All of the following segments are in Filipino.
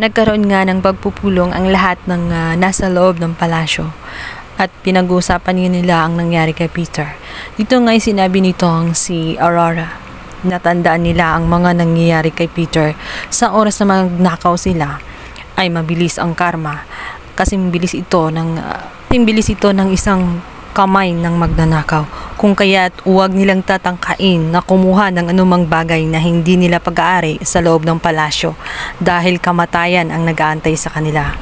Nagkaroon nga ng pagpupulong ang lahat ng nasa loob ng palasyo at pinag-uusapan nila ang nangyari kay Peter. Dito nga'y sinabi nitong si Aurora. Natandaan nila ang mga nangyayari kay Peter. Sa oras na magnakaw sila ay mabilis ang karma kasi bilis ito ng isang kamay ng magnanakaw. Kung kaya't huwag nilang tatangkain na kumuha ng anumang bagay na hindi nila pag-aari sa loob ng palasyo dahil kamatayan ang nag-aantay sa kanila.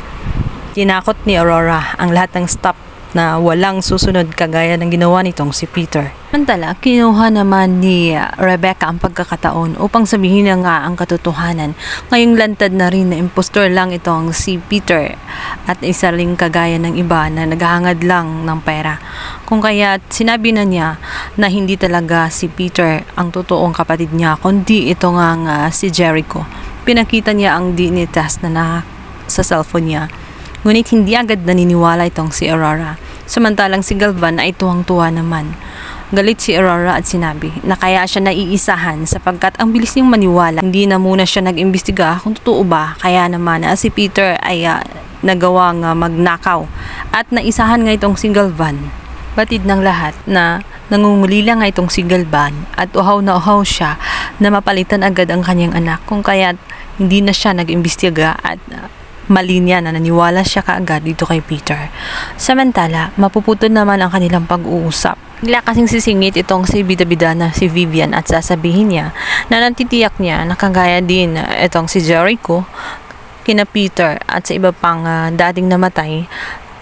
Tinakot ni Aurora ang lahat ng staff na walang susunod kagaya ng ginawa nitong si Peter. Samantala, kinuha naman ni Rebecca ang pagkakataon upang sabihin na nga ang katotohanan. Ngayong lantad na rin na impostor lang itong si Peter at isa ring kagaya ng iba na naghahangad lang ng pera. Kung kaya sinabi na niya na hindi talaga si Peter ang totoong kapatid niya kundi ito nga si Jericho. Pinakita niya ang DNA test na sa cellphone niya. Ngunit hindi agad naniniwala itong si Aurora. Samantalang si Galvan ay tuwang-tuwa naman. Galit si Aurora at sinabi na kaya siya naiisahan sapagkat ang bilis niyang maniwala. Hindi na muna siya nag-imbestiga kung totoo ba. Kaya naman si Peter ay nagawang magnakaw at naisahan nga itong si Galvan. Batid ng lahat na nangungulila nga itong si Galvan at uhaw na uhaw siya na mapalitan agad ang kanyang anak. Kung kaya hindi na siya nag-imbestiga at mali niya na naniwala siya kaagad dito kay Peter. Samantala, mapuputol naman ang kanilang pag-uusap. Bigla kasing sisingit itong si bida-bida na si Vivian at sasabihin niya na nantitiyak niya na kagaya din itong si Jericho kina Peter at sa iba pang dating namatay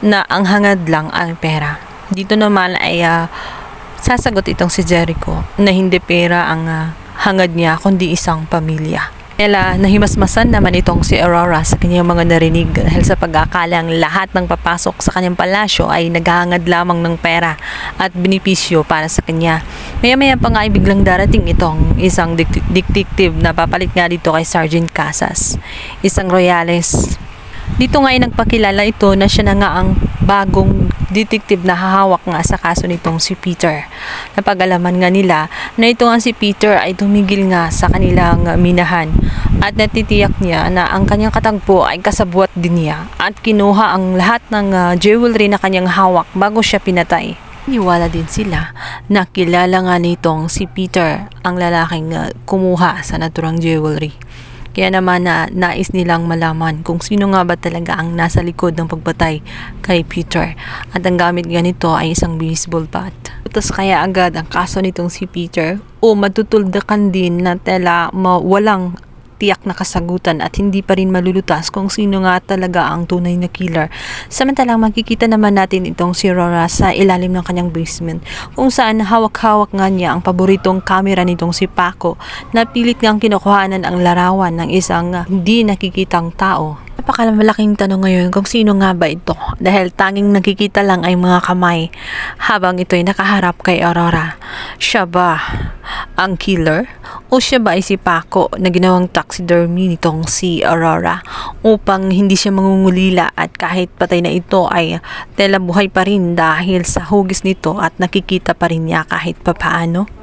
na ang hangad lang ang pera. Dito naman ay sasagot itong si Jericho na hindi pera ang hangad niya kundi isang pamilya. Kaya nahimasmasan naman itong si Aurora sa kanyang mga narinig dahil sa pag-akalang lahat ng papasok sa kanyang palasyo ay naghahangad lamang ng pera at benepisyo para sa kanya. Maya-maya pa nga ay biglang darating itong isang detective na papalit nga dito kay Sergeant Casas, isang Royales. Dito nga ay nagpakilala ito na siya na nga ang bagong detective na hahawak nga sa kaso nitong si Peter. Napag-alaman nga nila na ito nga si Peter ay tumigil nga sa kanilang minahan at natitiyak niya na ang kanyang katagpo ay kasabwat din niya at kinuha ang lahat ng jewelry na kanyang hawak bago siya pinatay. Niwala din sila na kilala nga nitong si Peter ang lalaking kumuha sa naturang jewelry. Kaya naman na nais nilang malaman kung sino nga ba talaga ang nasa likod ng pagpatay kay Peter. At ang gamit nga nito ay isang baseball bat. Tapos kaya agad ang kaso nitong si Peter o matutuldakan din na tela walang tiyak na kasagutan at hindi pa rin malulutas kung sino nga talaga ang tunay na killer. Samantalang makikita naman natin itong si Aurora sa ilalim ng kanyang basement kung saan hawak-hawak nga niya ang paboritong camera nitong si Paco na pilit ngang kinukuhanan ang larawan ng isang hindi nakikitang tao. Napakamalaking tanong ngayon kung sino nga ba ito dahil tanging nakikita lang ay mga kamay habang ito'y nakaharap kay Aurora. Siya ba ang killer o siya ba ay si Paco na ginawang taxidermy nitong si Aurora upang hindi siya mangungulila at kahit patay na ito ay tela buhay pa rin dahil sa hugis nito at nakikita pa rin niya kahit papaano?